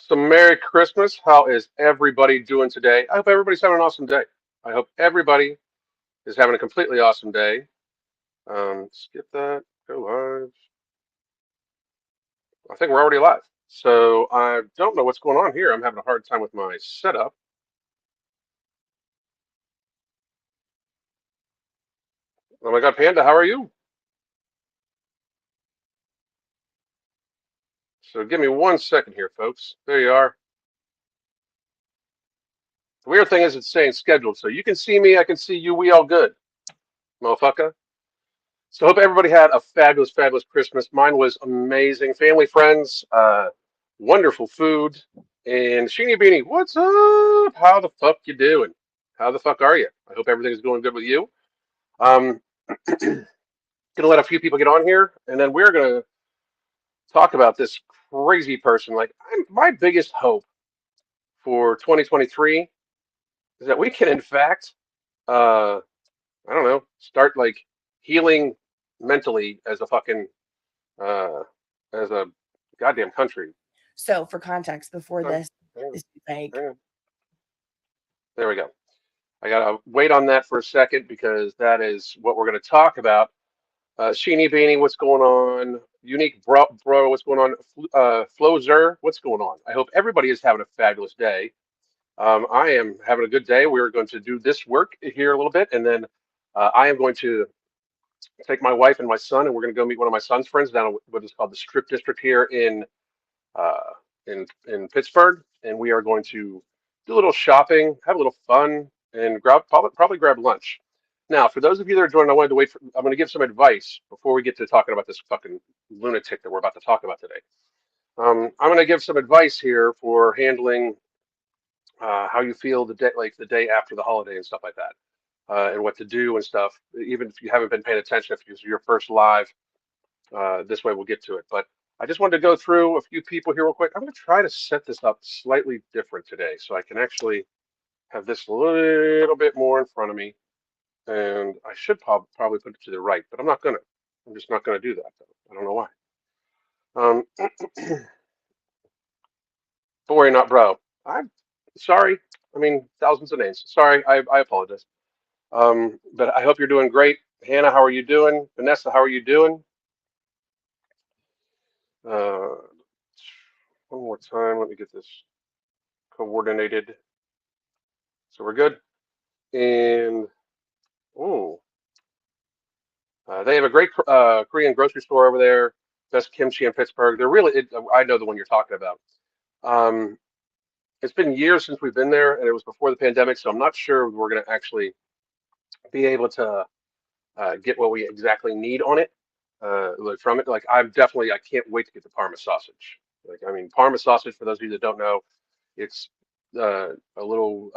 So Merry Christmas. How is everybody doing today? I hope everybody's having an awesome day. I hope everybody is having a completely awesome day. Skip that. Go live. I think we're already live. So I don't know what's going on here. I'm having a hard time with my setup. Oh my God, Panda, how are you? So give me 1 second here, folks. There you are. The weird thing is it's saying scheduled. So you can see me, I can see you, we all good. Motherfucker. So hope everybody had a fabulous, fabulous Christmas. Mine was amazing. Family, friends, wonderful food. And Sheenie Beanie, what's up? How the fuck you doing? How the fuck are you? I hope everything's going good with you. Um, gonna let a few people get on here, and then we're gonna talk about this crazy person. My biggest hope for 2023 is that we can, in fact, uh, I don't know, start like healing mentally as a fucking uh, as a goddamn country. So, for context, before Hang on, this hang on, is like, hang on. There we go. I gotta wait on that for a second because that is what we're gonna talk about. Sheenie Beanie, what's going on? Unique bro, what's going on? Flozer, what's going on? I hope everybody is having a fabulous day. I am having a good day. We're going to do this work here a little bit, and then I am going to take my wife and my son, and we're going to go meet one of my son's friends down in what is called the Strip District here uh, in Pittsburgh, and we are going to do a little shopping, have a little fun, and probably grab lunch. Now, for those of you that are joining, I wanted to wait for. I'm going to give some advice before we get to talking about this fucking lunatic that we're about to talk about today. I'm going to give some advice here for handling how you feel the day, like the day after the holiday and stuff like that, and what to do and stuff. Even if you haven't been paying attention, if it's your first live, this way we'll get to it. But I just wanted to go through a few people here real quick. I'm going to try to set this up slightly different today so I can actually have this a little bit more in front of me. And I should probably put it to the right, but I'm not going to. I'm just not going to do that, though. I don't know why. Um, don't worry, not bro. I'm sorry. I mean, thousands of names. Sorry, I apologize. But I hope you're doing great. Hannah, how are you doing? Vanessa, how are you doing? Uh, one more time. Let me get this coordinated. So we're good. And oh, they have a great Korean grocery store over there. Best kimchi in Pittsburgh. They're really. I know the one you're talking about. Um, it's been years since we've been there, and it was before the pandemic, so I'm not sure we're going to actually be able to get what we exactly need on it. Like from it, like I can't wait to get the Parma sausage. Like I mean, Parma sausage. For those of you that don't know, it's a little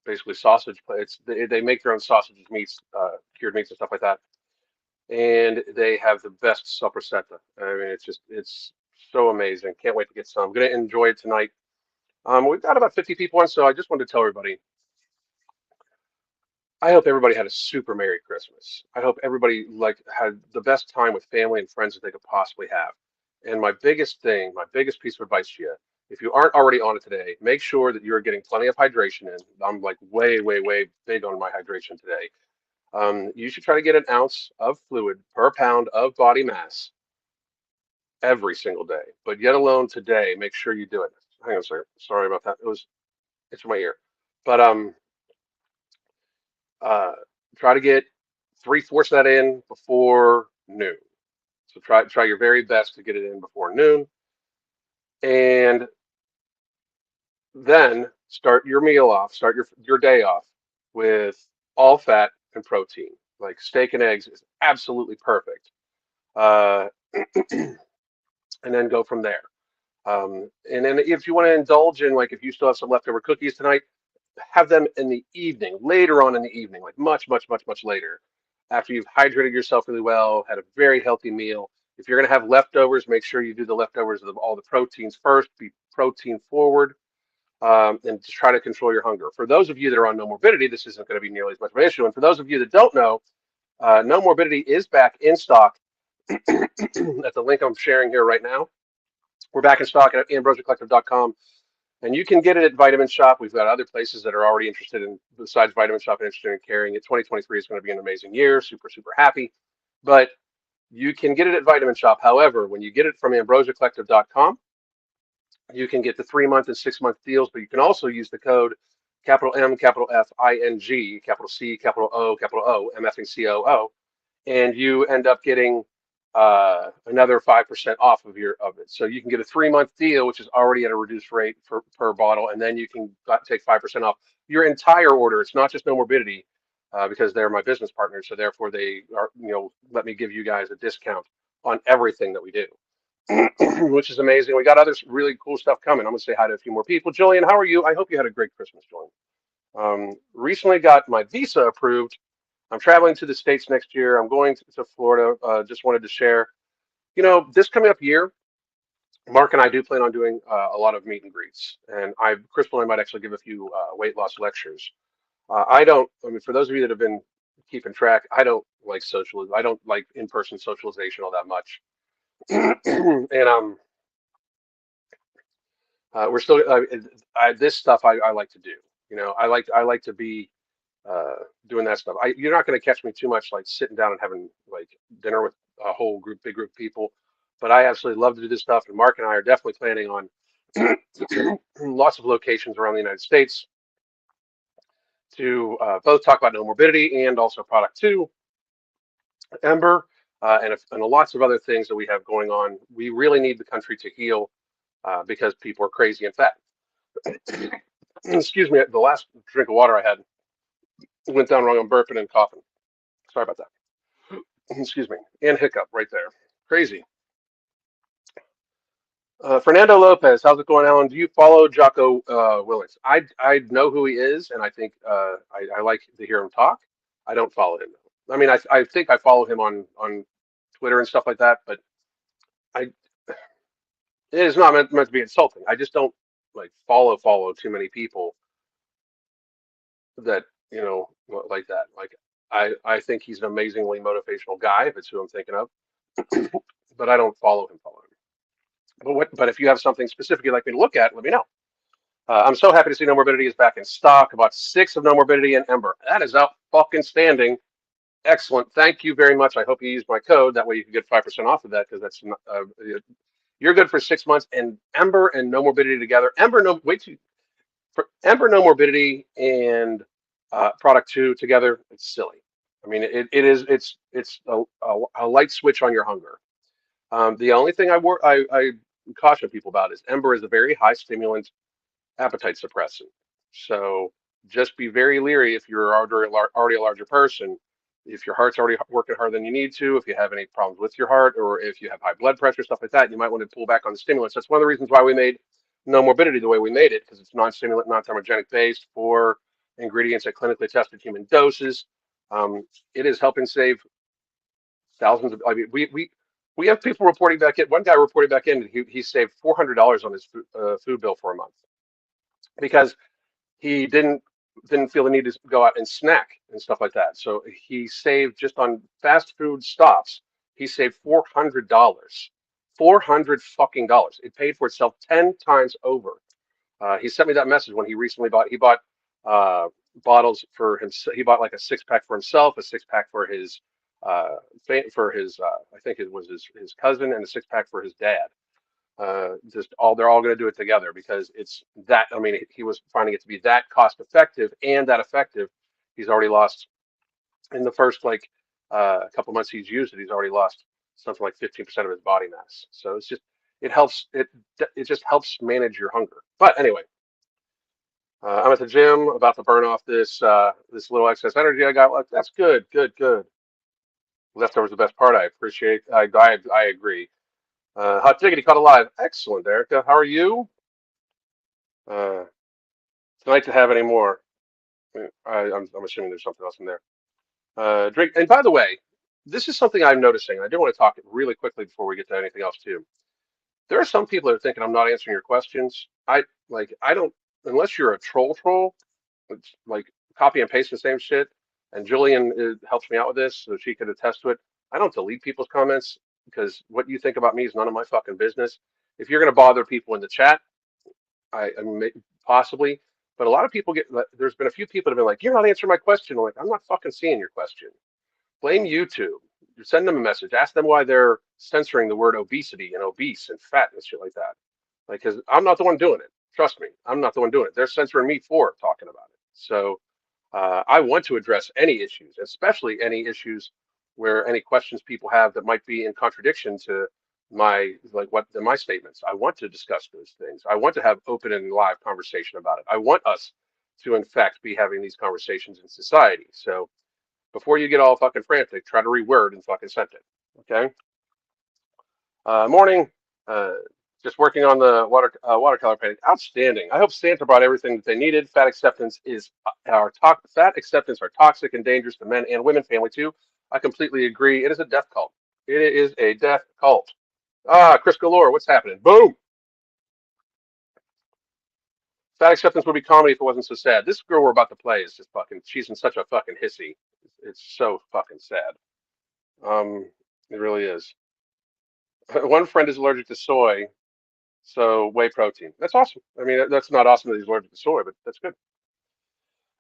basically sausage. They make their own sausages, meats, cured meats and stuff like that, and they have the best sopressata. I mean, it's so amazing. Can't wait to get some. I'm gonna enjoy it tonight. We've got about 50 people on, so I just wanted to tell everybody. I hope everybody had a super Merry Christmas. I hope everybody like had the best time with family and friends that they could possibly have. And my biggest thing, my biggest piece of advice to you, if you aren't already on it today, make sure that you're getting plenty of hydration in. I'm like way, way, way big on my hydration today. You should try to get an ounce of fluid per pound of body mass every single day. But yet alone today, make sure you do it. Hang on a second. Sorry about that. It's my ear. But uh, try to get three-fourths of that in before noon. So try your very best to get it in before noon, and then start your meal off. Start your day off with all fat and protein. Like steak and eggs is absolutely perfect. Uh, and then go from there. And then if you want to indulge in like if you still have some leftover cookies tonight, have them in the evening, later on in the evening, like much, much, much, much later, after you've hydrated yourself really well, had a very healthy meal. If you're going to have leftovers, make sure you do the leftovers of all the proteins first, be protein forward, and to try to control your hunger. For those of you that are on No Morbidity, this isn't going to be nearly as much of an issue. And for those of you that don't know, No Morbidity is back in stock at the link I'm sharing here right now. We're back in stock at ambrosiacollective.com. And you can get it at Vitamin Shop. We've got other places that are already interested in, besides Vitamin Shop, interested in carrying it. 2023 is going to be an amazing year. Super, super happy. But you can get it at Vitamin Shop. However, when you get it from ambrosiacollective.com, you can get the 3 month and 6 month deals, but you can also use the code capital M, capital F, ING, capital C, capital O, MFing COO, and you end up getting another 5% off of it. So you can get a 3 month deal, which is already at a reduced rate per bottle, and then you can take 5% off your entire order. It's not just No Morbidity, because they're my business partners, so therefore they are, let me give you guys a discount on everything that we do. Which is amazing. We got other really cool stuff coming. I'm gonna say hi to a few more people. Jillian, how are you? I hope you had a great Christmas, Jillian. Recently got my visa approved. I'm traveling to the States next year. I'm going to Florida. Just wanted to share, this coming up year, Mark and I do plan on doing a lot of meet and greets, and Crystal and I might actually give a few weight loss lectures. I mean, for those of you that have been keeping track, I don't like I don't like in-person socialization all that much. And we're still this stuff I like to do. I like to be doing that stuff. You're not going to catch me too much like sitting down and having like dinner with a whole big group of people, but I absolutely love to do this stuff. And Mark and I are definitely planning on lots of locations around the United States to both talk about No Morbidity and also Product 2, Ember, and lots of other things that we have going on. We really need the country to heal because people are crazy and fat. Excuse me, the last drink of water I had went down wrong. I'm burping and coughing. Sorry about that. Excuse me. And hiccup right there. Crazy. Fernando Lopez, how's it going, Alan? Do you follow Jocko Willits? I know who he is, and I think I like to hear him talk. I don't follow him. I mean, I think I follow him on Twitter and stuff like that, but I it is not meant to be insulting. I just don't like follow too many people that like that. Like I think he's an amazingly motivational guy, if it's who I'm thinking of, but I don't follow him. But if you have something specific you'd like me to look at, let me know. I'm so happy to see No Morbidity is back in stock. About 6 of No Morbidity and Ember. That is out fucking standing. Excellent. Thank you very much. I hope you use my code. That way you can get 5% off of that, because that's you're good for 6 months. And Ember and No Morbidity together. For Ember, No Morbidity, and Product 2 together, it's silly. I mean, it's a light switch on your hunger. The only thing I caution people about is Ember is a very high stimulant appetite suppressant. So just be very leery if you're already a larger person. If your heart's already working harder than you need to, if you have any problems with your heart, or if you have high blood pressure, stuff like that, you might want to pull back on the stimulants. That's one of the reasons why we made No Morbidity the way we made it, because it's non-stimulant, non-thermogenic based, 4 ingredients at clinically tested human doses. It is helping save thousands of. I mean, we have people reporting back in. One guy reported back in he saved $400 on his food bill for a month because he didn't feel the need to go out and snack and stuff like that. So he saved just on fast food stops. He saved $400. $400 fucking. It paid for itself 10 times over. He sent me that message when he recently bought. He bought bottles for himself. He bought like a 6-pack for himself, a 6-pack for his I think it was his cousin, and a 6-pack for his dad. They're all going to do it together because it's that. I mean, he was finding it to be that cost effective and that effective. He's already lost in the first couple months he's used it. He's already lost something like 15% of his body mass. So it helps. It just helps manage your hunger. But anyway, I'm at the gym about to burn off this little excess energy I got left. That's good. Leftovers the best part. I appreciate. I agree. Hot Diggity caught alive. Excellent, Erica. How are you? Tonight to have any more. I'm assuming there's something else in there. Drink. And by the way, this is something I'm noticing. I do want to talk really quickly before we get to anything else too. There are some people that are thinking I'm not answering your questions. I don't, unless you're a troll, it's like copy and paste the same shit. And Julian helps me out with this, so she could attest to it. I don't delete people's comments because what you think about me is none of my fucking business. If you're going to bother people in the chat, I may, possibly, but a lot of people get. There's been a few people that have been like, "You're not answering my question." I'm like, I'm not fucking seeing your question. Blame YouTube. You send them a message. Ask them why they're censoring the word obesity and obese and fat and shit like that. Like, because I'm not the one doing it. Trust me, I'm not the one doing it. They're censoring me for talking about it. So I want to address any issues, especially any issues where any questions people have that might be in contradiction to my my statements. I want to discuss those things. I want to have open and live conversation about it. I want us to, in fact, be having these conversations in society. So before you get all fucking frantic, try to reword and fucking send it. Okay. Morning. Uh, just working on the watercolor painting. Outstanding. I hope Santa brought everything that they needed. Fat acceptance are toxic and dangerous to men and women, family too. I completely agree. It is a death cult. It is a death cult. Ah, Chris Galore, what's happening? Boom. Fat acceptance would be comedy if it wasn't so sad. This girl we're about to play is just fucking. She's in such a fucking hissy. It's so fucking sad. It really is. One friend is allergic to soy, so whey protein. That's awesome. I mean, that's not awesome that he's allergic to soy, but that's good.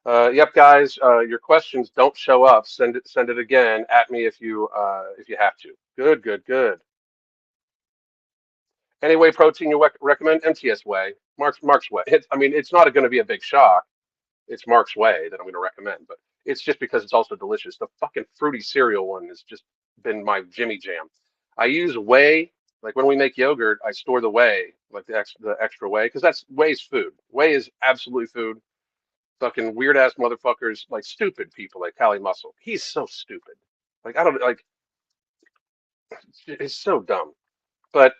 Yep, guys, your questions don't show up. Send it again at me if you have to. Good, good, good. Any whey protein you recommend? MTS Whey, Mark's Whey. I mean, it's not going to be a big shock. It's Mark's Whey that I'm going to recommend, but it's just because it's also delicious. The fucking fruity cereal one has just been my Jimmy Jam. I use whey, like when we make yogurt, I store the whey, like the extra whey, because that's whey's food. Whey is absolutely food. Fucking weird ass motherfuckers, like stupid people like Cali Muscle. He's so stupid. Like I don't like. It's so dumb. But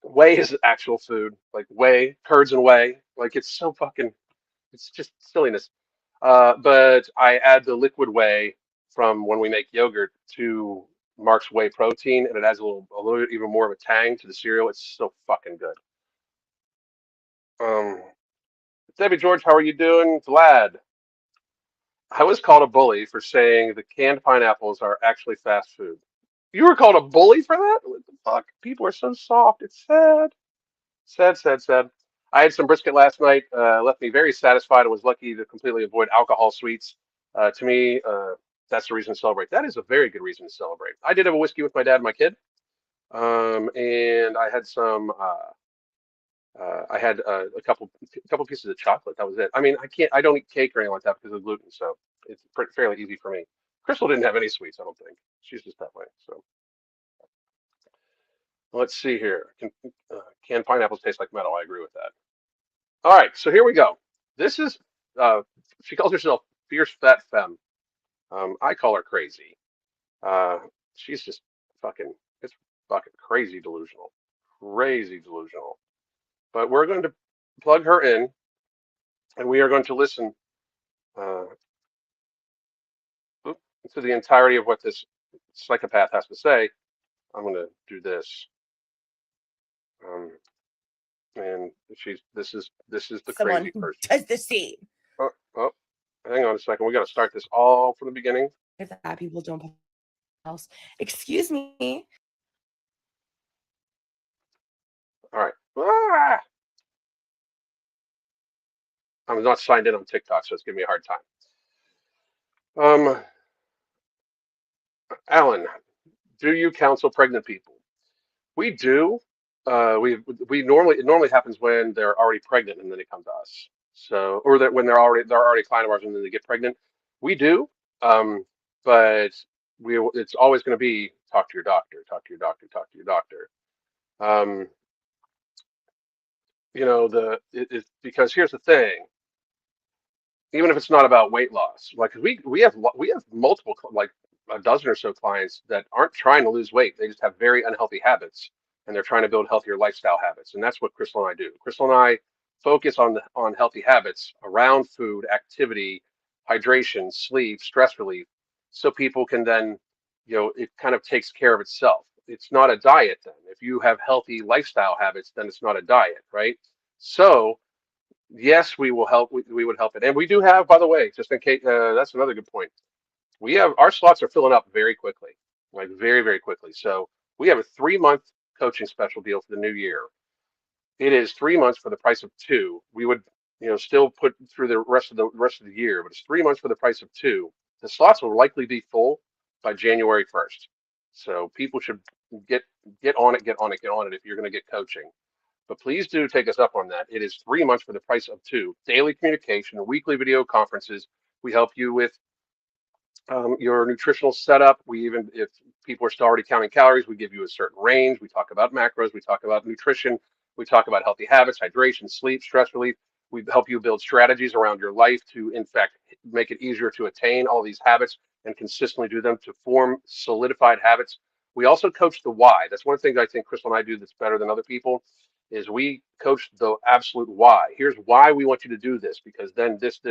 whey is actual food. Like whey, curds and whey. Like it's so fucking. It's just silliness. But I add the liquid whey from when we make yogurt to Mark's whey protein, and it adds a little even more of a tang to the cereal. It's so fucking good. Um, Debbie George, how are you doing? Vlad, I was called a bully for saying the canned pineapples are actually fast food. You were called a bully for that? What the fuck? People are so soft. It's sad. Sad, sad, sad. I had some brisket last night. Left me very satisfied. I was lucky to completely avoid alcohol sweets. To me, that's the reason to celebrate. That is a very good reason to celebrate. I did have a whiskey with my dad and my kid, and I had some. I had a couple pieces of chocolate. That was it. I mean, I don't eat cake or anything like that because of gluten, so it's fairly easy for me. Crystal didn't have any sweets, I don't think. She's just that way. So let's see here. Canned pineapples taste like metal. I agree with that. All right, so here we go. This is uh, she calls herself Fierce Fat Femme. I call her crazy. Uh, she's just fucking it's fucking crazy delusional. But we're going to plug her in, and we are going to listen uh, to the entirety of what this psychopath has to say. I'm going to do this, um, and this is the someone crazy who person. does the same. Oh, oh, hang on a second. We got to start this all from the beginning. If that people don't else. Excuse me. All right. Ah! I'm not signed in on TikTok, so it's giving me a hard time. Alan, do you counsel pregnant people? We do. We normally it normally happens when they're already pregnant and then they come to us. So or that when they're already a client of ours and then they get pregnant. We do. But it's always going to be talk to your doctor, talk to your doctor, talk to your doctor. Um, it's because here's the thing. Even if it's not about weight loss, like 'cause we have multiple like a dozen or so clients that aren't trying to lose weight. They just have very unhealthy habits, and they're trying to build healthier lifestyle habits. And that's what Crystal and I do. Crystal and I focus on healthy habits around food, activity, hydration, sleep, stress relief, so people can then, it kind of takes care of itself. It's not a diet then. If you have healthy lifestyle habits, then it's not a diet, right? So yes, we will help. We would help it, and we do have, by the way, just in case. That's another good point. We have our slots are filling up very quickly, like very, very quickly. So we have a 3-month coaching special deal for the new year. It is 3 months for the price of two. We would, still put through the rest of the year, but it's 3 months for the price of two. The slots will likely be full by January 1st. So people should get get on it, get on it, get on it if you're going to get coaching. But please do take us up on that. It is 3 months for the price of two. Daily communication, weekly video conferences. We help you with your nutritional setup. We even, if people are still already counting calories, we give you a certain range. We talk about macros. We talk about nutrition. We talk about healthy habits, hydration, sleep, stress relief. We help you build strategies around your life to, in fact, make it easier to attain all these habits and consistently do them to form solidified habits. We also coach the why. That's one thing I think Crystal and I do that's better than other people is we coach the absolute why. Here's why we want you to do this because then this.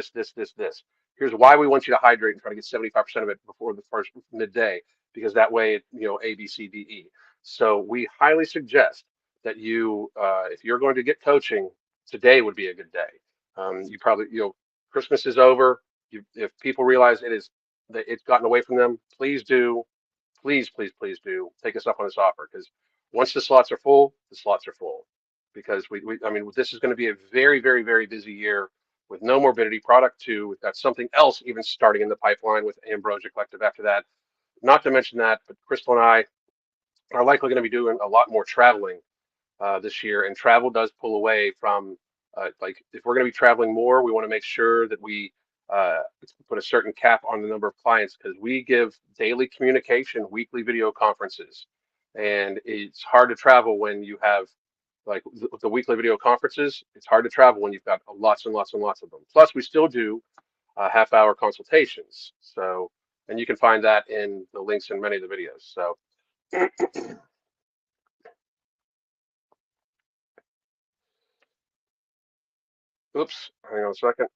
Here's why we want you to hydrate and try to get 75% of it before the first midday, because that way, A, B, C, D, E. So we highly suggest that you, if you're going to get coaching, today would be a good day. You probably, Christmas is over. If people realize that it's gotten away from them, please do, please do take us up on this offer because once the slots are full, the slots are full. Because I mean, this is going to be a very, very, very busy year with no morbidity product two. We've got something else even starting in the pipeline with Ambrosia Collective after that. Not to mention that, but Crystal and I are likely going to be doing a lot more traveling this year, and travel does pull away from like if we're going to be traveling more, we want to make sure that we uh, put a certain cap on the number of clients because we give daily communication, weekly video conferences, and it's hard to travel when you have like the weekly video conferences. It's hard to travel when you've got lots and lots and lots of them. Plus, we still do half-hour consultations. So, and you can find that in the links in many of the videos. So, oops, hang on a second.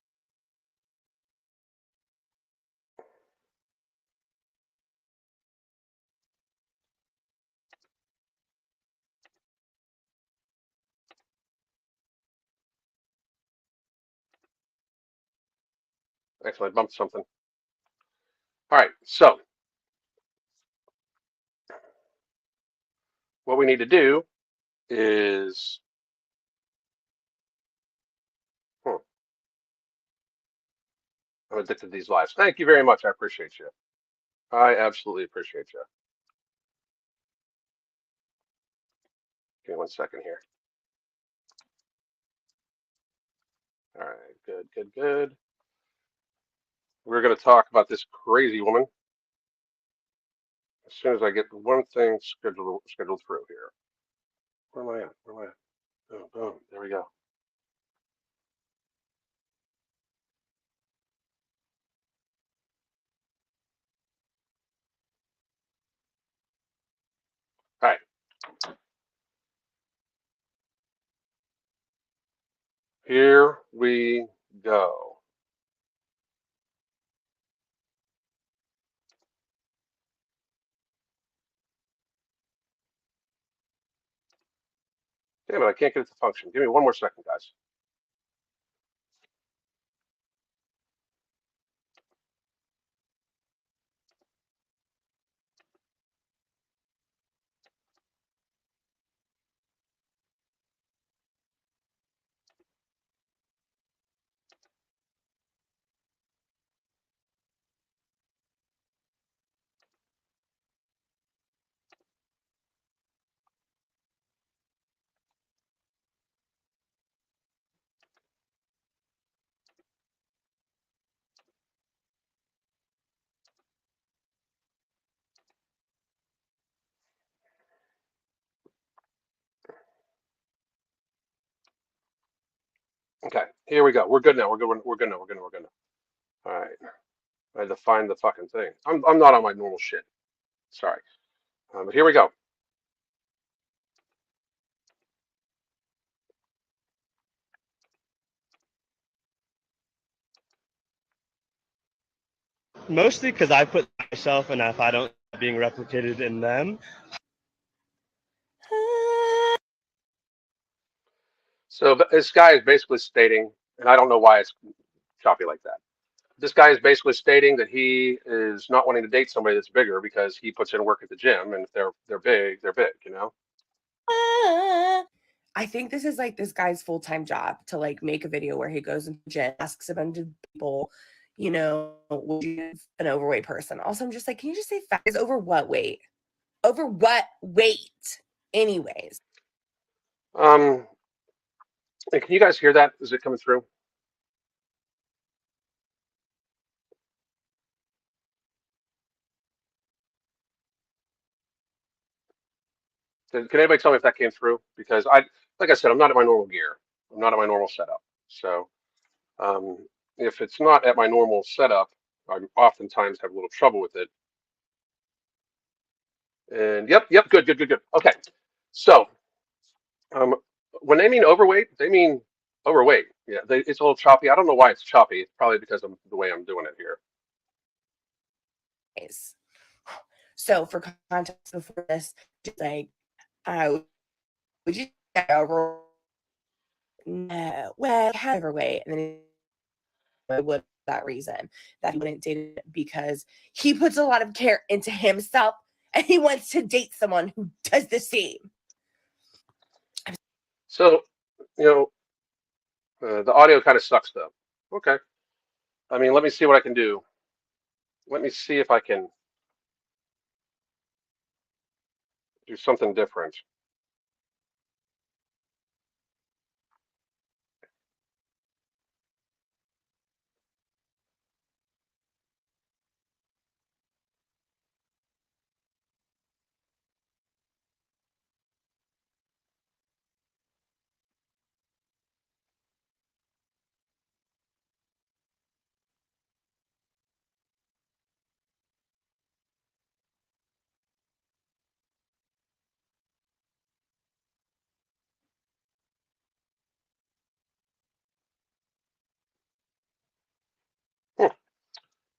Actually, I bumped something. All right, so what we need to do is, hmm, I'm addicted to these lives. Thank you very much. I appreciate you. I absolutely appreciate you. Give me 1 second here. All right, good, good, good. We're going to talk about this crazy woman as soon as I get one thing scheduled through here. Where am I at? Where am I at? Boom, boom. There we go. All right. Here we go. Damn it, I can't get it to function. Give me 1 more second, guys. Okay, here we go. We're good now. We're good. We're good now. We're good now. We're good now. All right. I had to find the fucking thing. I'm not on my normal shit. Sorry. But here we go. Mostly because I put myself, and if I don't being replicated in them. So this guy is basically stating, and I don't know why it's choppy like that. This guy is basically stating that he is not wanting to date somebody that's bigger because he puts in work at the gym, and if they're big, they're big, you know. I think this is like this guy's full-time job to like make a video where he goes into the gym, asks a bunch of people, would you give an overweight person? Also, I'm just like, can you just say fat is over what weight? Over what weight? Anyways. And can you guys hear that? Is it coming through? Can anybody tell me if that came through? Because like I said, I'm not at my normal gear. I'm not at my normal setup. So um, if it's not at my normal setup, I oftentimes have a little trouble with it. And yep, good. Okay. So um, when they mean overweight, they mean overweight. Yeah, it's a little choppy. I don't know why it's choppy. It's probably because of the way I'm doing it here. So for context before this, just like, would you get over? No, well, I had overweight, and then it would that reason that he wouldn't date it because he puts a lot of care into himself and he wants to date someone who does the same. So, the audio kind of sucks though. Okay. I mean, let me see what I can do. Let me see if I can do something different.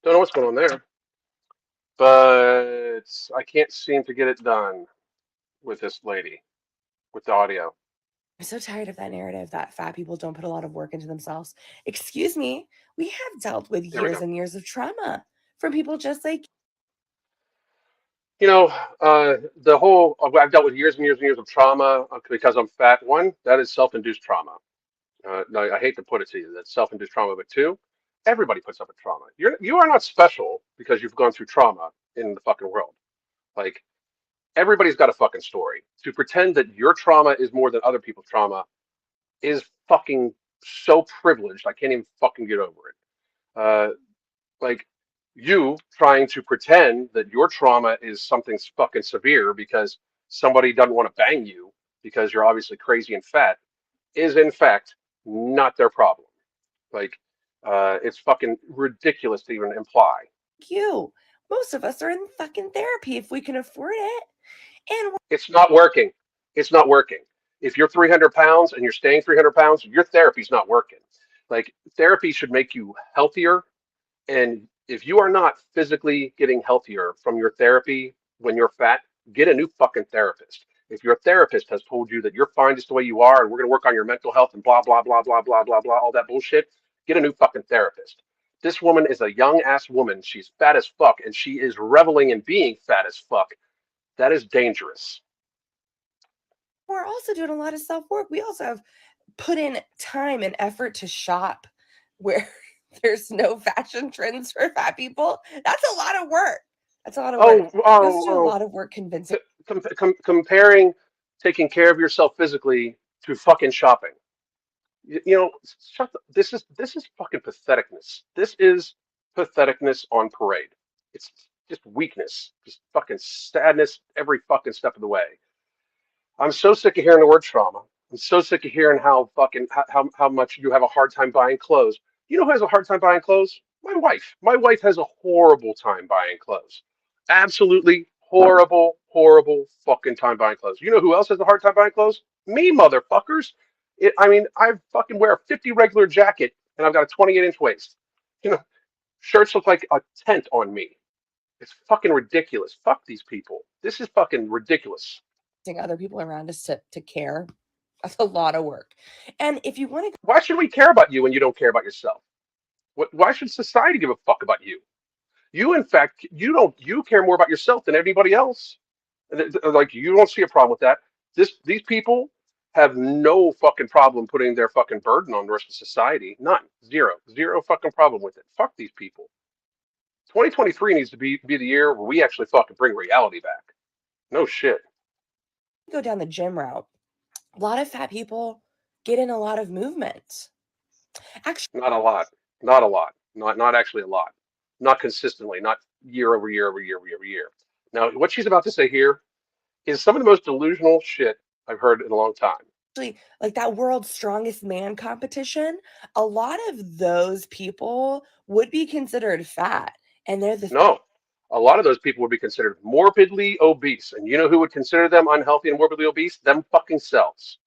Don't know what's going on there, but I can't seem to get it done with this lady with the audio. I'm so tired of that narrative that fat people don't put a lot of work into themselves. Excuse me, we have dealt with There we years go. and years of trauma from people just like The whole I've dealt with years and years and years of trauma because I'm fat. One, that is self-induced trauma. I hate to put it to you, that's self-induced trauma. But two, everybody puts up with trauma. You are not special because you've gone through trauma in the fucking world. Like everybody's got a fucking story. To pretend that your trauma is more than other people's trauma is fucking so privileged. I can't even fucking get over it. Like you trying to pretend that your trauma is something fucking severe because somebody doesn't want to bang you because you're obviously crazy and fat is in fact not their problem. Like, it's fucking ridiculous to even imply. you. Most of us are in fucking therapy if we can afford it. And It's not working. It's not working. If you're 300 pounds and you're staying 300 pounds, your therapy's not working. Like, therapy should make you healthier. And if you are not physically getting healthier from your therapy when you're fat, get a new fucking therapist. If your therapist has told you that you're fine just the way you are and we're going to work on your mental health and blah, blah, blah, blah, blah, blah, blah, all that bullshit, get a new fucking therapist. This woman is a young ass woman. She's fat as fuck and she is reveling in being fat as fuck. That is dangerous. we're also doing a lot of self-work. We also have put in time and effort to shop where there's no fashion trends for fat people. That's a lot of work. That's a lot of work. We also do a lot of work convincing. Comparing taking care of yourself physically to fucking shopping. This is fucking patheticness. This is patheticness on parade. It's just weakness, just fucking sadness every fucking step of the way. I'm so sick of hearing the word trauma. I'm so sick of hearing how fucking how much you have a hard time buying clothes. You know who has a hard time buying clothes? My wife. My wife has a horrible time buying clothes. Absolutely horrible, horrible fucking time buying clothes. You know who else has a hard time buying clothes? Me, motherfuckers. I mean, I fucking wear a 50 regular jacket and I've got a 28-inch waist. You know, shirts look like a tent on me. It's fucking ridiculous. Fuck these people. This is fucking ridiculous. Other people around us to care. That's a lot of work. And if you want to, Why should we care about you when you don't care about yourself? Why should society give a fuck about you? You, in fact, you care more about yourself than anybody else. Like you don't see a problem with that. These people have no fucking problem putting their fucking burden on the rest of society. None. Zero fucking problem with it. Fuck these people. 2023 needs to be the year where we actually fucking bring reality back. No shit. Go down the gym route. A lot of fat people get in a lot of movement. Actually, Not a lot. Not a lot. Not actually a lot. Not consistently. Not year over year over year over year over year. Now, what she's about to say here is some of the most delusional shit I've heard in a long time. like that world's strongest man competition, a lot of those people would be considered fat, and they're the No, a lot of those people would be considered morbidly obese. And you know who would consider them unhealthy and morbidly obese? Them fucking selves.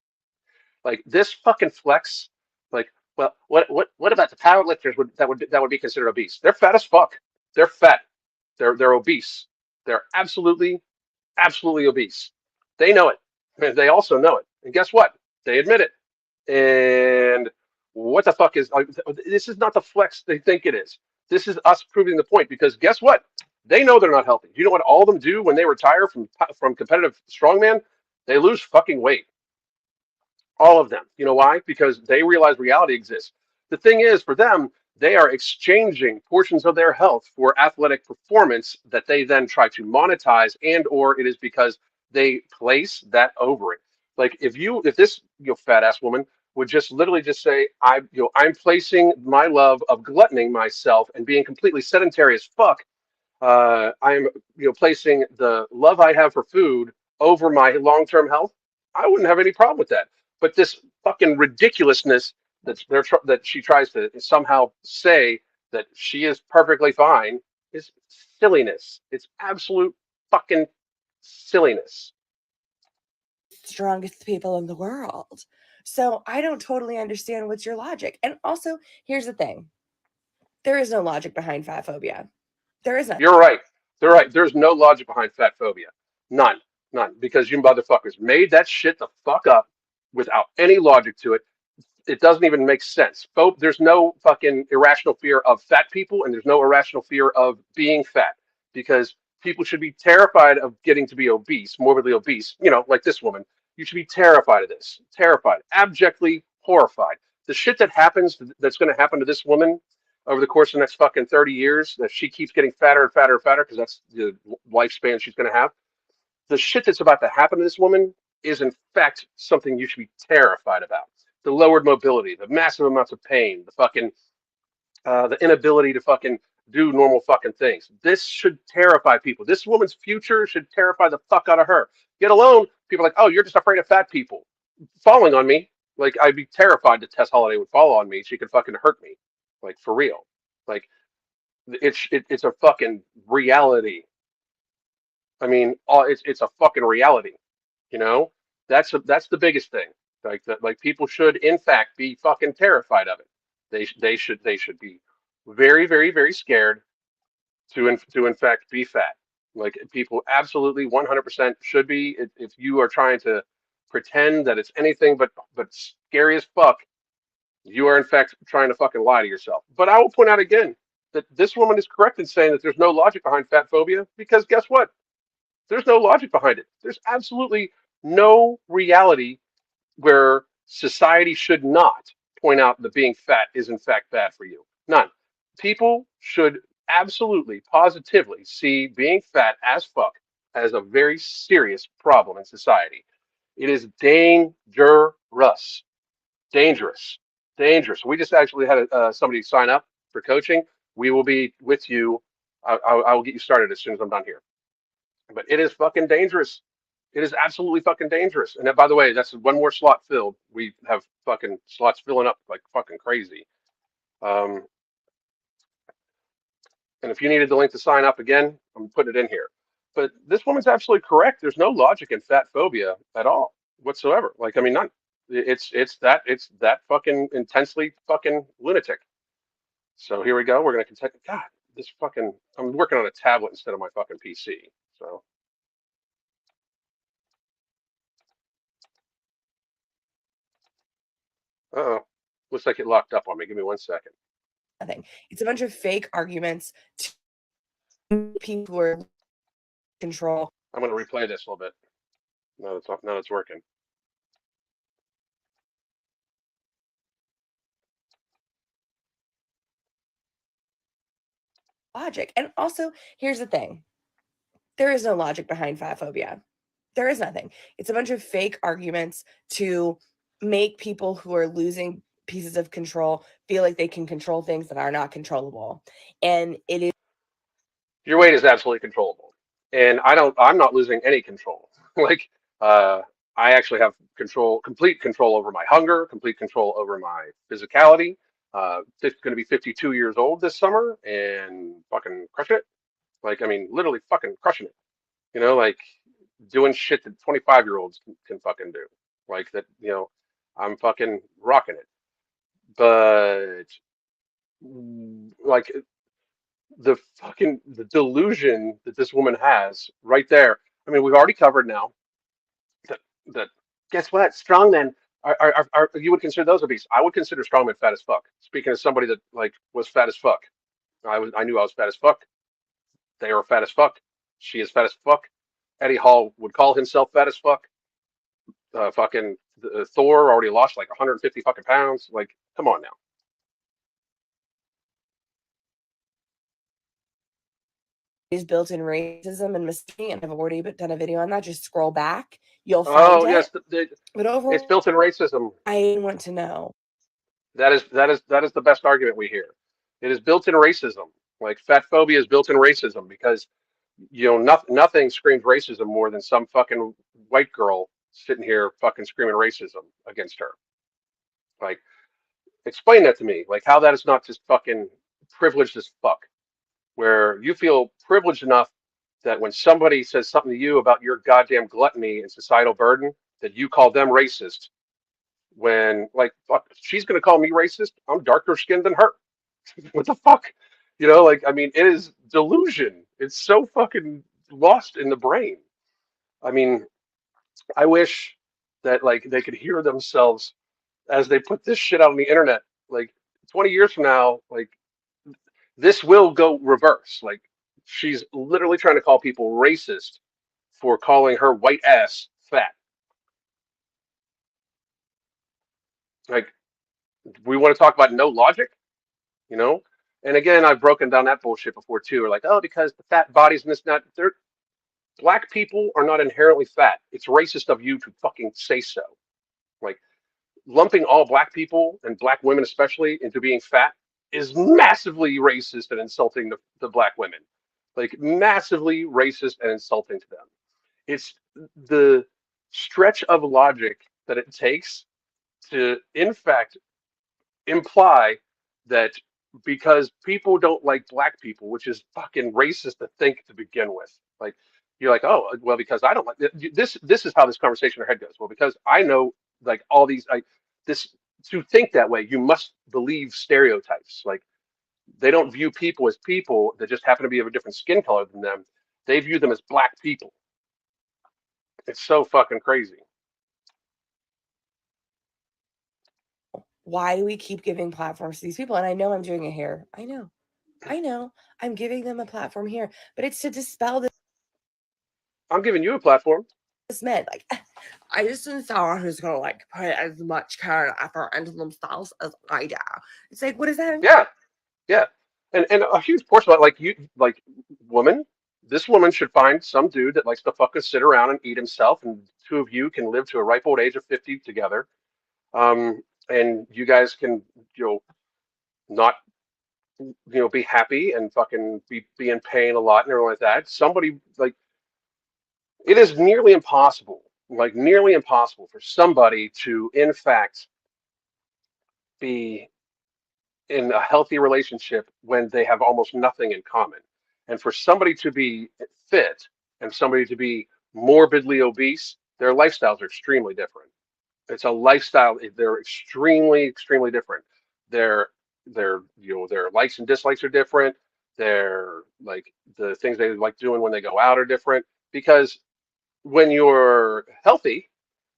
Like this fucking flex, like, well, what about the power lifters that would be considered obese? They're fat as fuck. They're fat. They're obese. They're absolutely obese. They know it. And they also know it. And guess what? They admit it. And what the fuck is this is not the flex they think it is. This is us proving the point because guess what? They know they're not healthy. You know what all of them do when they retire from competitive strongman? They lose fucking weight. All of them. You know why? Because they realize reality exists. The thing is, for them, they are exchanging portions of their health for athletic performance that they then try to monetize, and or it is because they place that over it. Like if this fat ass woman would just literally just say, I'm placing my love of gluttoning myself and being completely sedentary as fuck. I'm placing the love I have for food over my long-term health. I wouldn't have any problem with that. But this fucking ridiculousness that she tries to somehow say that she is perfectly fine is silliness. It's absolute fucking silliness. strongest people in the world. So I don't totally understand what's your logic. And also, here's the thing. There is no logic behind fat phobia. There isn't. You're right. They're right. There's no logic behind fat phobia. None. None. Because you motherfuckers made that shit the fuck up without any logic to it. It doesn't even make sense. There's no fucking irrational fear of fat people, and there's no irrational fear of being fat because people should be terrified of getting to be obese, morbidly obese. Like this woman. You should be terrified of this. Terrified, abjectly horrified. The shit that's going to happen to this woman over the course of the next fucking 30 years, that she keeps getting fatter and fatter and fatter because that's the lifespan she's going to have. The shit that's about to happen to this woman is, in fact, something you should be terrified about. The lowered mobility, the massive amounts of pain, the inability to fucking do normal fucking things. This should terrify people. This woman's future should terrify the fuck out of her. Get alone, people are like, oh, you're just afraid of fat people falling on me. Like, I'd be terrified that Tess Holiday would fall on me. She could fucking hurt me. Like, for real. Like, it's a fucking reality. I mean, it's a fucking reality. You know, that's the biggest thing. Like that, like people should in fact be fucking terrified of it. They should be very very very scared to in fact be fat. Like people absolutely 100% should be. If you are trying to pretend that it's anything but scary as fuck, you are in fact trying to fucking lie to yourself. But I will point out again that this woman is correct in saying that there's no logic behind fat phobia because guess what? There's no logic behind it. There's absolutely no reality where society should not point out that being fat is in fact bad for you. None. People should absolutely, positively see being fat as fuck as a very serious problem in society. It is dangerous. Dangerous. Dangerous. We just actually had somebody sign up for coaching. We will be with you. I will get you started as soon as I'm done here. But it is fucking dangerous. It is absolutely fucking dangerous. And by the way, that's one more slot filled. We have fucking slots filling up like fucking crazy. And if you needed the link to sign up again, I'm putting it in here. But this woman's absolutely correct. There's no logic in fat phobia at all whatsoever. Like, I mean, none. It's that fucking intensely fucking lunatic. So here we go. We're gonna continue. God, this fucking. I'm working on a tablet instead of my fucking PC. So. Uh-oh. Looks like it locked up on me. Give me 1 second. Nothing. It's a bunch of fake arguments to people who are in control. I'm going to replay this a little bit. Now it's working. logic. And also, here's the thing. There is no logic behind fat phobia. There is nothing. It's a bunch of fake arguments to make people who are losing pieces of control feel like they can control things that are not controllable. And it is Your weight is absolutely controllable, and I'm not losing any control. Like, I actually have complete control over my hunger, complete control over my physicality. Going to be 52 years old this summer and fucking crushing it. Like, I mean, literally fucking crushing it. Like doing shit that 25-year-olds can fucking do. Like that, I'm fucking rocking it. But like the delusion that this woman has right there. I mean, we've already covered now that guess what? Strongmen are you would consider those obese. I would consider strongmen fat as fuck. Speaking as somebody that like was fat as fuck. I knew I was fat as fuck. They are fat as fuck. She is fat as fuck. Eddie Hall would call himself fat as fuck. Fucking Thor already lost like 150 fucking pounds. Like, come on now. built-in racism and misogyny, and I've already done a video on that. Just scroll back, you'll find Oh yes, it. But it's overall, built-in racism. I want to know. That is the best argument we hear. It is built-in racism. Like fat phobia is built-in racism because nothing screams racism more than some fucking white girl sitting here fucking screaming racism against her. Like, explain that to me. Like how that is not just fucking privileged as fuck. Where you feel privileged enough that when somebody says something to you about your goddamn gluttony and societal burden, that you call them racist. When like fuck, she's gonna call me racist. I'm darker skinned than her. What the fuck? Like I mean, it is delusion. It's so fucking lost in the brain. I mean, I wish that like they could hear themselves as they put this shit out on the internet. Like 20 years from now, like this will go reverse. Like she's literally trying to call people racist for calling her white ass fat. Like we want to talk about no logic, you know? And again, I've broken down that bullshit before too. Or like, oh, because the fat bodies and this and that. They're black people are not inherently fat. It's racist of you to fucking say so. Like lumping all black people and black women especially into being fat is massively racist and insulting the black women. Like massively racist and insulting to them. It's the stretch of logic that it takes to, in fact, imply that because people don't like black people, which is fucking racist to think to begin with. Like you're like, oh, well, because I don't like this. This is how this conversation in our head goes. Well, because I know like all these, like this to think that way, you must believe stereotypes. Like they don't view people as people that just happen to be of a different skin color than them. They view them as black people. It's so fucking crazy. Why do we keep giving platforms to these people? And I know I'm doing it here. I know I'm giving them a platform here, but it's to dispel I'm giving you a platform. this myth. Like, I just need someone who's gonna like put as much care and effort into themselves as I do. It's like, what does that mean? Yeah, yeah. And a huge portion of it, like you, like woman, this woman should find some dude that likes to fucking sit around and eat himself, and two of you can live to a ripe old age of 50 together. And you guys can, not, be happy and fucking be in pain a lot and everything like that. Somebody like it is nearly impossible, like nearly impossible for somebody to, in fact, be in a healthy relationship when they have almost nothing in common. And for somebody to be fit and somebody to be morbidly obese, their lifestyles are extremely different. It's a lifestyle. They're extremely, extremely different. Their likes and dislikes are different. Their like the things they like doing when they go out are different because when you're healthy,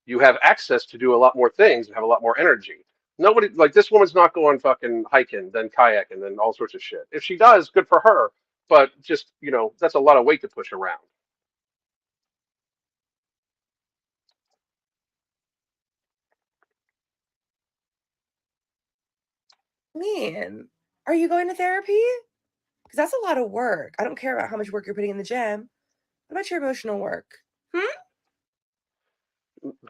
you have access to do a lot more things and have a lot more energy. Nobody like this woman's not going fucking hiking, then kayaking, then all sorts of shit. If she does, good for her. But just, that's a lot of weight to push around. Man, are you going to therapy? Because that's a lot of work. I don't care about how much work you're putting in the gym. What about your emotional work?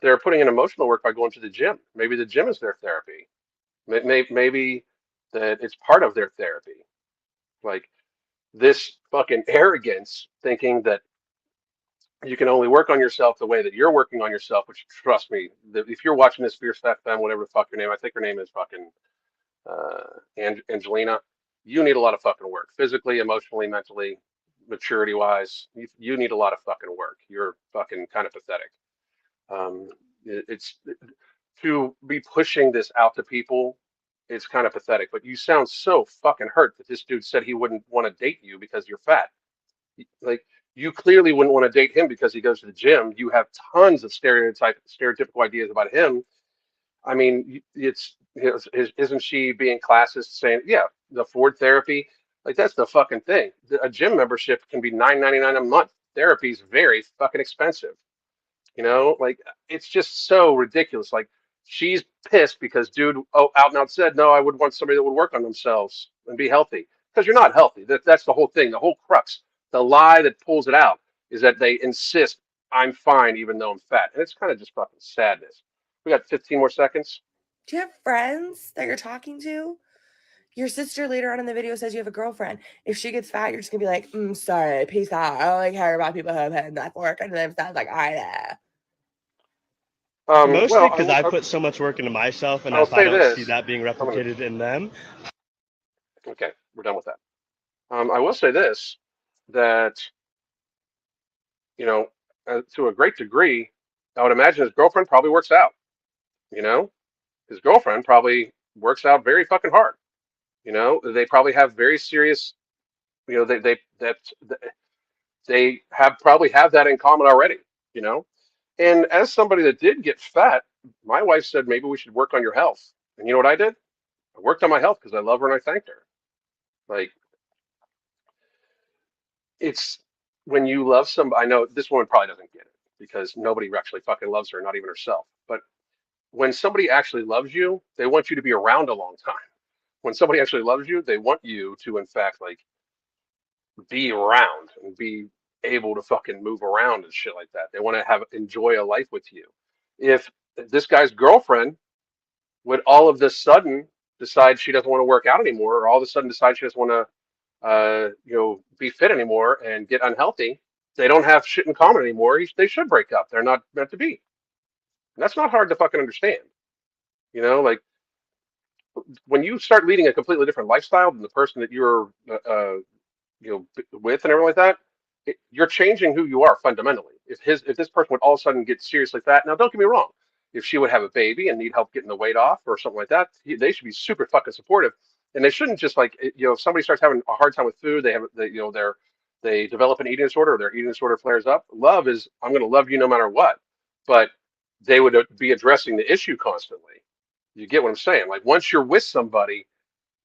They're putting in emotional work by going to the gym. Maybe the gym is their therapy. Maybe that it's part of their therapy. Like this fucking arrogance, thinking that you can only work on yourself the way that you're working on yourself. Which, trust me, if you're watching this Fierce FM, whatever the fuck your name, I think her name is fucking Angelina. You need a lot of fucking work, physically, emotionally, mentally, maturity wise. You need a lot of fucking work. You're fucking kind of pathetic. It's to be pushing this out to people. It's kind of pathetic, but you sound so fucking hurt that this dude said he wouldn't want to date you because you're fat. Like you clearly wouldn't want to date him because he goes to the gym. You have tons of stereotypical ideas about him. I mean, it's isn't she being classist saying, yeah, the Ford therapy, like that's the fucking thing. A gym membership can be $9.99 a month. Therapy is very fucking expensive. Like it's just so ridiculous. Like she's pissed because dude, out and out said, no, I would want somebody that would work on themselves and be healthy because you're not healthy. That's the whole thing. The whole crux, the lie that pulls it out is that they insist I'm fine even though I'm fat, and it's kind of just fucking sadness. We got 15 more seconds. Do you have friends that you're talking to? Your sister later on in the video says you have a girlfriend. If she gets fat, you're just gonna be like, sorry, peace out. I don't like care about people who have had enough work and live sounds like I do. Mostly because I put so much work into myself, and I'll if I say don't this. see that being replicated in them. Okay, we're done with that. I will say this, that, to a great degree, I would imagine his girlfriend probably works out. You know, his girlfriend probably works out very fucking hard. They probably have very serious, they have probably have that in common already. You know, and as somebody that did get fat, my wife said maybe we should work on your health. And you know what I did? I worked on my health because I love her and I thanked her. Like it's when you love somebody. I know this woman probably doesn't get it because nobody actually fucking loves her, not even herself. But when somebody actually loves you, they want you to be around a long time. When somebody actually loves you, they want you to, in fact, like be around and be able to fucking move around and shit like that. They want to enjoy a life with you. If this guy's girlfriend would all of this sudden decide she doesn't want to work out anymore, or all of a sudden decide she doesn't want to, be fit anymore and get unhealthy, they don't have shit in common anymore. They should break up. They're not meant to be. And that's not hard to fucking understand. Like when you start leading a completely different lifestyle than the person that you're, with and everything like that, you're changing who you are fundamentally. If this person would all of a sudden get seriously fat, now don't get me wrong, if she would have a baby and need help getting the weight off or something like that, they should be super fucking supportive, and they shouldn't just like if somebody starts having a hard time with food, they develop an eating disorder or their eating disorder flares up. Love is I'm going to love you no matter what, but they would be addressing the issue constantly. You get what I'm saying? Like once you're with somebody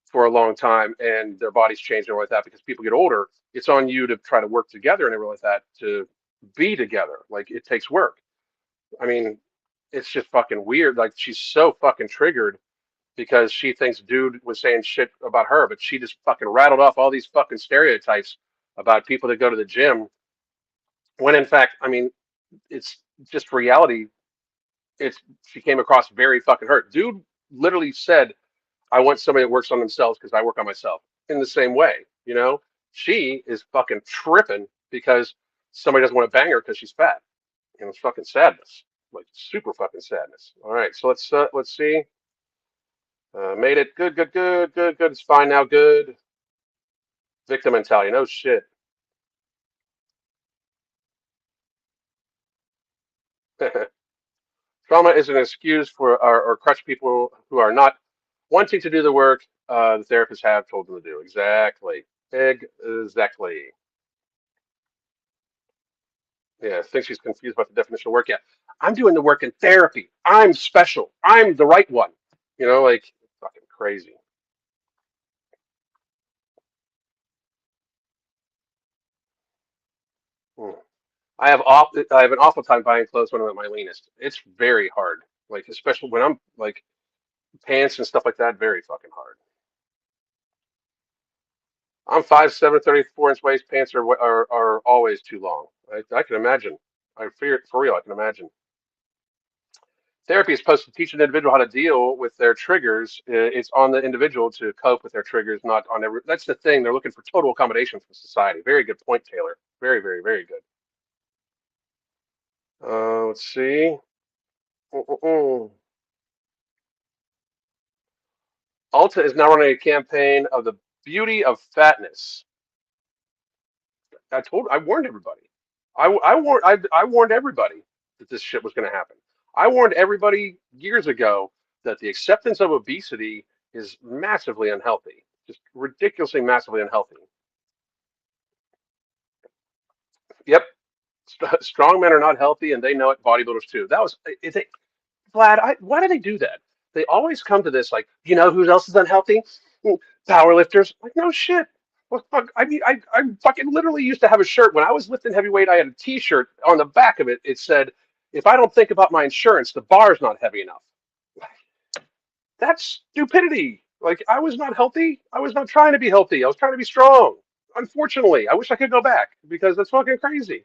for a long time and their bodies change and everything like that because people get older, it's on you to try to work together and everything like that to be together. Like it takes work. I mean, it's just fucking weird. Like she's so fucking triggered because she thinks dude was saying shit about her, but she just fucking rattled off all these fucking stereotypes about people that go to the gym when in fact, I mean, it's just reality. She came across very fucking hurt. Dude literally said I want somebody that works on themselves because I work on myself in the same way. She is fucking tripping because somebody doesn't want to bang her because she's fat. It's fucking sadness, like super fucking sadness. All right, so let's see. Made it. Good, good, good, good, good. It's fine now. Good. Victim mentality. No shit. Trauma is an excuse for or crutch people who are not wanting to do the work the therapists have told them to do. Exactly. Exactly. Yeah, I think she's confused about the definition of work. Yeah, I'm doing the work in therapy. I'm special. I'm the right one. Like fucking crazy. Hmm. I have an awful time buying clothes when I'm at my leanest. It's very hard. Like especially when I'm like pants and stuff like that. Very fucking hard. I'm 5'7", 34-inch waist. Pants are always too long. I can imagine. I fear for real. I can imagine. Therapy is supposed to teach an individual how to deal with their triggers. It's on the individual to cope with their triggers, not on every. That's the thing. They're looking for total accommodation from society. Very good point, Taylor. Very, very, very good. Let's see. Ulta is now running a campaign of the beauty of fatness. I warned everybody. I warned everybody that this shit was going to happen. I warned everybody years ago that the acceptance of obesity is massively unhealthy, just ridiculously massively unhealthy. Yep, strong men are not healthy, and they know it. Bodybuilders too. That was it. Vlad, why do they do that? They always come to this like, you know who else is unhealthy? Power lifters. Like, no shit. Well, fuck, I mean, I fucking literally used to have a shirt when I was lifting heavyweight. I had a T-shirt on the back of it. It said, "If I don't think about my insurance, the bar's not heavy enough." That's stupidity. Like, I was not healthy. I was not trying to be healthy. I was trying to be strong. Unfortunately, I wish I could go back because that's fucking crazy.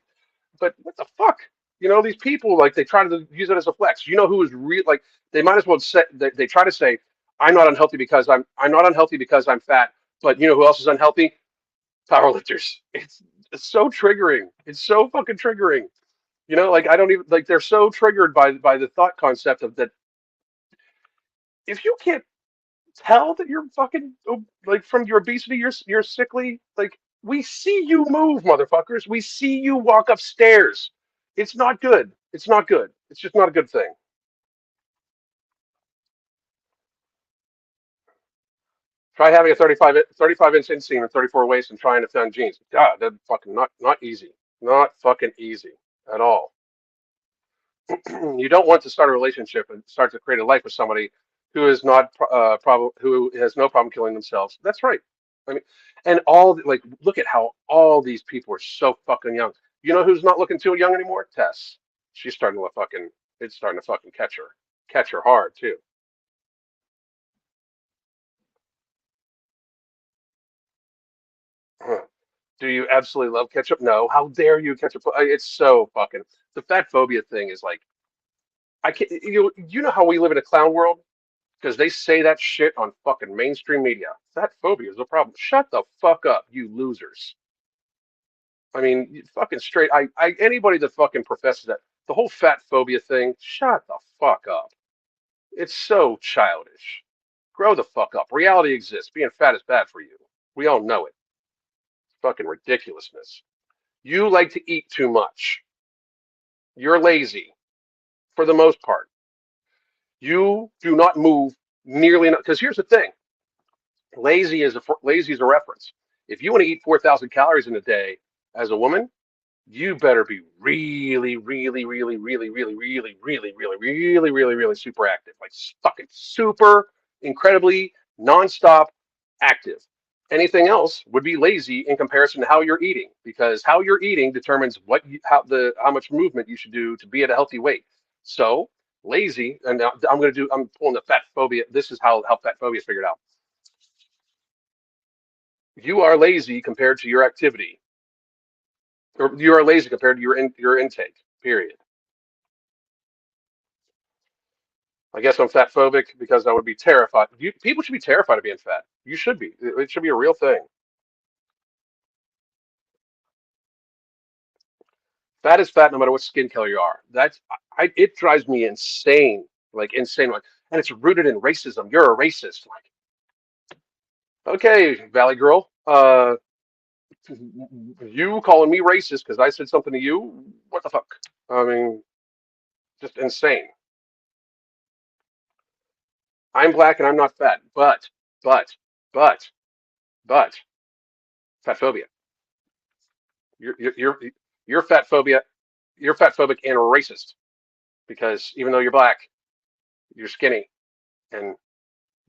But what the fuck? These people like they try to use it as a flex. You know who is real? Like they might as well say they try to say, "I'm not unhealthy because I'm not unhealthy because I'm fat." But you know who else is unhealthy? Powerlifters. It's so triggering. It's so fucking triggering. Like I don't even like they're so triggered by the thought concept of that. If you can't tell that you're fucking like from your obesity, you're sickly. Like we see you move, motherfuckers. We see you walk upstairs. It's not good. It's not good. It's just not a good thing. Try having a 35-inch inseam and 34 waist and trying to find jeans. God, that's fucking not easy. Not fucking easy at all. You don't want to start a relationship and start to create a life with somebody who is not who has no problem killing themselves. That's right. I mean, and all like look at how all these people are so fucking young. You know who's not looking too young anymore? Tess. She's starting to fucking. It's starting to fucking catch her hard too. Do you absolutely love ketchup? No. How dare you, ketchup? It's so fucking. The fat phobia thing is like I can't. You know how we live in a clown world because they say that shit on fucking mainstream media. Fat phobia is a problem. Shut the fuck up, you losers. I mean, fucking straight. Anybody that fucking professes that the whole fat phobia thing. Shut the fuck up. It's so childish. Grow the fuck up. Reality exists. Being fat is bad for you. We all know it. Fucking ridiculousness. You like to eat too much. You're lazy for the most part. You do not move nearly enough. Because here's the thing: lazy is a reference. If you want to eat 4,000 calories in a day as a woman, you better be really, really, really, really, really, really, really, really, really, really, really super active, like fucking super, incredibly nonstop active. Anything else would be lazy in comparison to how you're eating, because how you're eating determines how much movement you should do to be at a healthy weight. So lazy, and now I'm pulling the fat phobia. This is how fat phobia is figured out. You are lazy compared to your activity, or you are lazy compared to your intake. Period. I guess I'm fat phobic because I would be terrified. People should be terrified of being fat. You should be. It should be a real thing. Fat is fat no matter what skin color you are. It drives me insane, like insane. Like, and it's rooted in racism. You're a racist. Like, okay, Valley Girl, you calling me racist because I said something to you? What the fuck? I mean, just insane. I'm black and I'm not fat, but, but, but, fat phobia. You're you're you're, you're fat phobia. You're fat phobic and racist because even though you're black, you're skinny and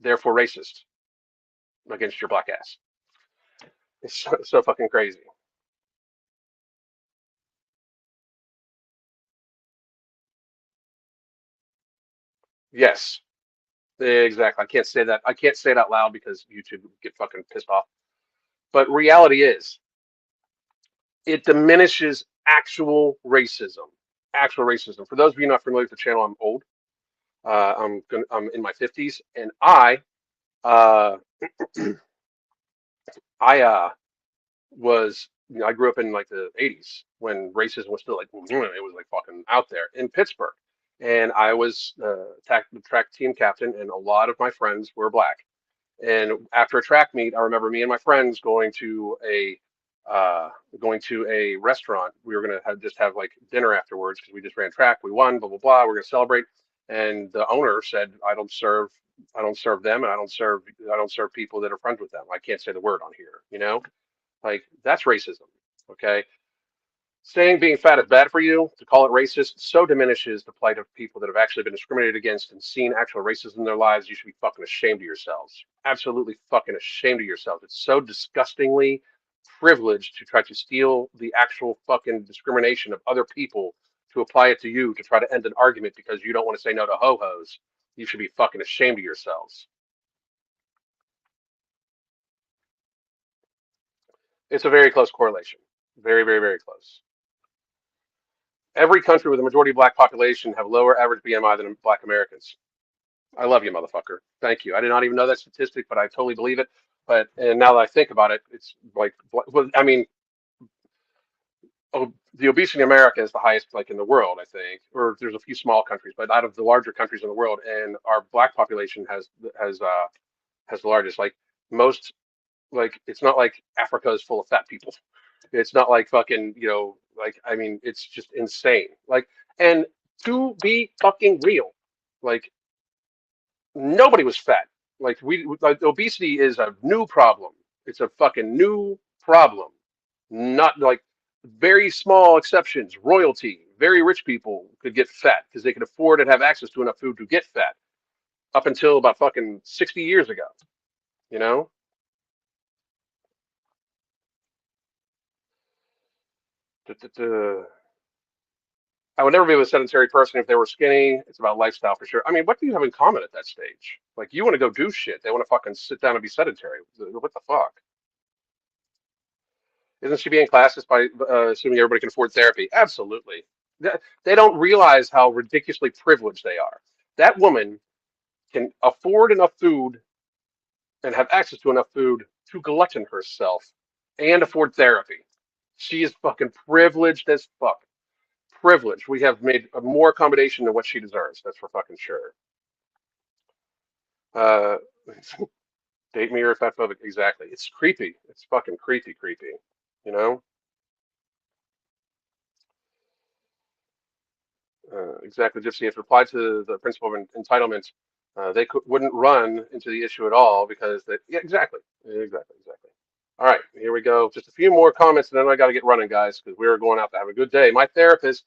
therefore racist against your black ass. It's so fucking crazy. Yes, exactly. I can't say that. I can't say it out loud because YouTube would get fucking pissed off. But reality is, it diminishes actual racism. Actual racism. For those of you not familiar with the channel, I'm old. I'm in my 50s, and uh, I was, I grew up in like the 80s when racism was still like, it was like fucking out there in Pittsburgh. And I was the track team captain, and a lot of my friends were black. And after a track meet, I remember me and my friends uh, going to a restaurant. We were gonna just have like dinner afterwards because we just ran track. We won, blah blah blah. We're gonna celebrate. And the owner said, I don't serve them, and I don't serve people that are friends with them. I can't say the word on here, you know? Like that's racism. Okay. Saying being fat is bad for you, to call it racist, so diminishes the plight of people that have actually been discriminated against and seen actual racism in their lives. You should be fucking ashamed of yourselves. Absolutely fucking ashamed of yourselves. It's so disgustingly privileged to try to steal the actual fucking discrimination of other people to apply it to you to try to end an argument because you don't want to say no to ho-hos. You should be fucking ashamed of yourselves. It's a very close correlation. Very, very, very close. Every country with a majority black population have lower average BMI than black Americans. I love you, motherfucker. Thank you. I did not even know that statistic, but I totally believe it. But and now that I think about it, it's like, well, I mean, the obesity in America is the highest like in the world, I think. Or there's a few small countries, but out of the larger countries in the world, and our black population has the largest. Like most, like it's not like Africa is full of fat people. It's not like fucking, like, I mean, it's just insane. Like, and to be fucking real, like, nobody was fat. Like, obesity is a new problem. It's a fucking new problem. Not like very small exceptions, royalty, very rich people could get fat because they could afford and have access to enough food to get fat up until about fucking 60 years ago, you know? I would never be with a sedentary person if they were skinny. It's about lifestyle for sure. I mean, what do you have in common at that stage? Like, you want to go do shit. They want to fucking sit down and be sedentary. What the fuck? Isn't she being classist by assuming everybody can afford therapy? Absolutely. They don't realize how ridiculously privileged they are. That woman can afford enough food and have access to enough food to glutton herself and afford therapy. She is fucking privileged as fuck. Privilege. We have made a more accommodation than what she deserves. That's for fucking sure. Uh, date me or fat phobic. Exactly. It's creepy. It's fucking creepy, creepy. You know? Exactly. Gypsy has replied to the principle of entitlement. Wouldn't run into the issue at all because they, yeah, exactly. Exactly. Exactly. All right. Here we go. Just a few more comments and then I got to get running, guys, because we're going out to have a good day. My therapy is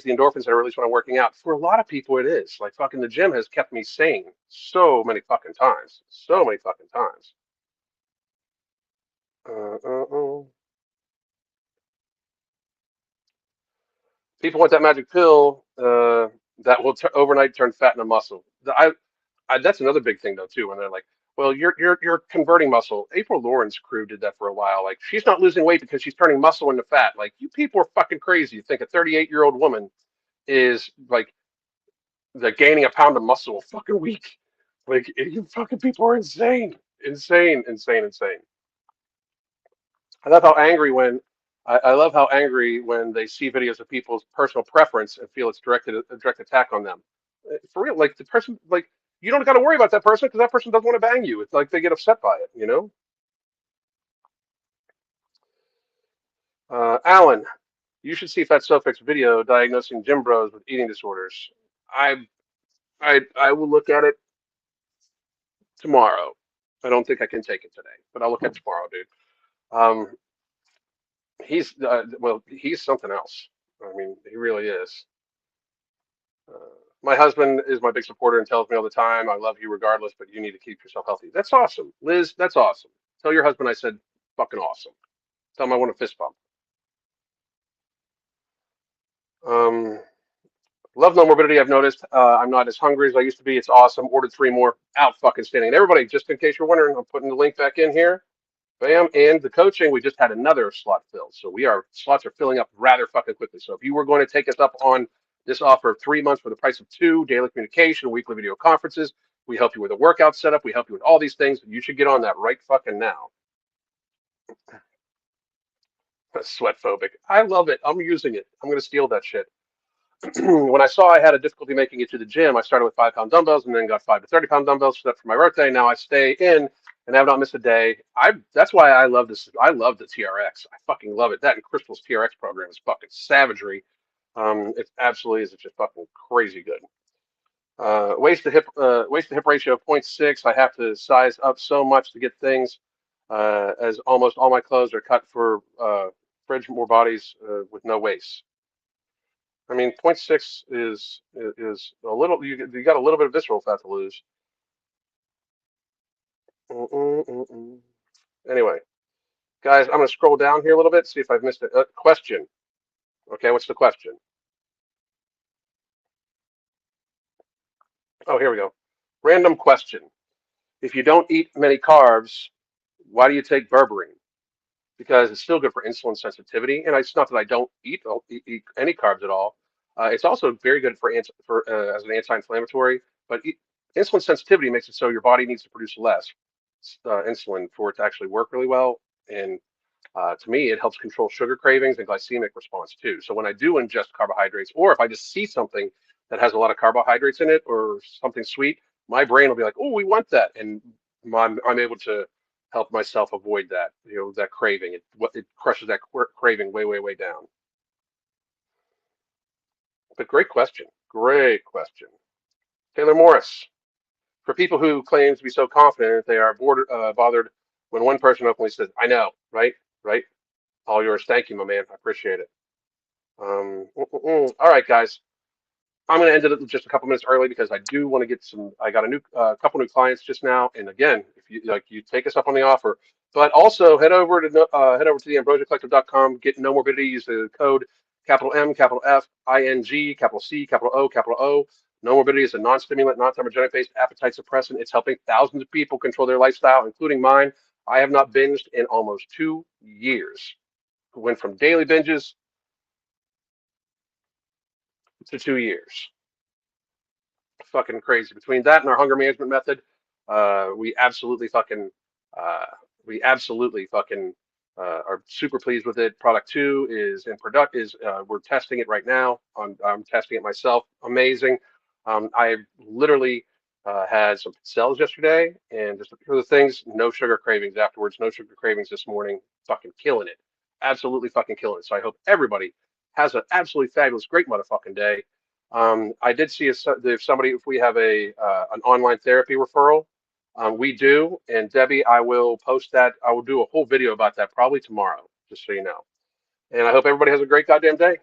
the endorphins that I release when I'm working out. For a lot of people, it is. Like fucking the gym has kept me sane so many fucking times. So many fucking times. People want that magic pill that will overnight turn fat into muscle. That's another big thing though too. When they're like, "Well, you're converting muscle." April Lauren's crew did that for a while. Like, she's not losing weight because she's turning muscle into fat. Like, you people are fucking crazy. You think a 38-year-old woman is like the gaining a pound of muscle a fucking week? Like, you fucking people are insane, insane, insane, insane. I love how angry when I love how angry when they see videos of people's personal preference and feel it's a direct attack on them. For real, like the person, like you don't got to worry about that person because that person doesn't want to bang you. It's like they get upset by it, you know. Alan, you should see Fat Sofix video diagnosing gym bros with eating disorders. I I will look at it tomorrow. I don't think I can take it today, but I'll look at it tomorrow, dude. Um, he's something else. I mean, he really is. Uh, my husband is my big supporter and tells me all the time, "I love you regardless, but you need to keep yourself healthy." That's awesome, Liz. That's awesome. Tell your husband I said fucking awesome. Tell him I want a fist bump. Um, love no morbidity. I've noticed I'm not as hungry as I used to be. It's awesome. Ordered 3 more. Out fucking standing. And everybody, just in case you're wondering, I'm putting the link back in here. Bam. And the coaching, we just had another slot filled. So slots are filling up rather fucking quickly. So if you were going to take us up on this offer of 3 months for the price of 2, daily communication, weekly video conferences, we help you with a workout setup, we help you with all these things. You should get on that right fucking now. Sweat phobic. I love it. I'm using it. I'm going to steal that shit. When I saw I had a difficulty making it to the gym, I started with 5-pound dumbbells and then got 5 to 30-pound dumbbells for my birthday. Now I stay in and have not missed a day. That's why I love this. I love the TRX. I fucking love it. That and Crystal's TRX program is fucking savagery. It absolutely is. It's just fucking crazy good. Waist to hip ratio of 0.6. I have to size up so much to get things, as almost all my clothes are cut for fridge more bodies with no waist. I mean, 0.6 is a little. You got a little bit of visceral fat to lose. Anyway, guys, I'm gonna scroll down here a little bit, see if I've missed a question. Okay, what's the question? Oh, here we go. Random question. If you don't eat many carbs, why do you take berberine? Because it's still good for insulin sensitivity, and it's not that I don't eat any carbs at all. It's also very good for as an anti-inflammatory, but insulin sensitivity makes it so your body needs to produce less insulin for it to actually work really well. And to me, it helps control sugar cravings and glycemic response too. So when I do ingest carbohydrates, or if I just see something that has a lot of carbohydrates in it or something sweet, my brain will be like, "Oh, we want that," and I'm able to help myself avoid that, that craving. It crushes that craving way, way, way down. But great question. Great question. Taylor Morris. For people who claim to be so confident, they are bothered when one person openly says, "I know, right? Right? All yours. Thank you, my man. I appreciate it." All right, guys. I'm going to end it just a couple minutes early because I do want to get I got a couple new clients just now. And again, if you take us up on the offer, but also head over to the AmbrosiaCollective.com, get No Morbidity, use the code capital M, capital F, ING, capital C, capital O, capital O. No Morbidity is a non-stimulant, non-thermogenic based appetite suppressant. It's helping thousands of people control their lifestyle, including mine. I have not binged in almost 2 years. Went from daily binges to 2 years. Fucking crazy. Between that and our hunger management method, we absolutely fucking are super pleased with it. Product 2 is in product we're testing it right now. I'm testing it myself. Amazing. I literally had some cells yesterday and just a few other things. No sugar cravings afterwards. No sugar cravings this morning. Fucking killing it. Absolutely fucking killing it. So I hope everybody has an absolutely fabulous, great motherfucking day. I did see if we have an online therapy referral. We do, and Debbie, I will post that. I will do a whole video about that probably tomorrow, just so you know. And I hope everybody has a great goddamn day.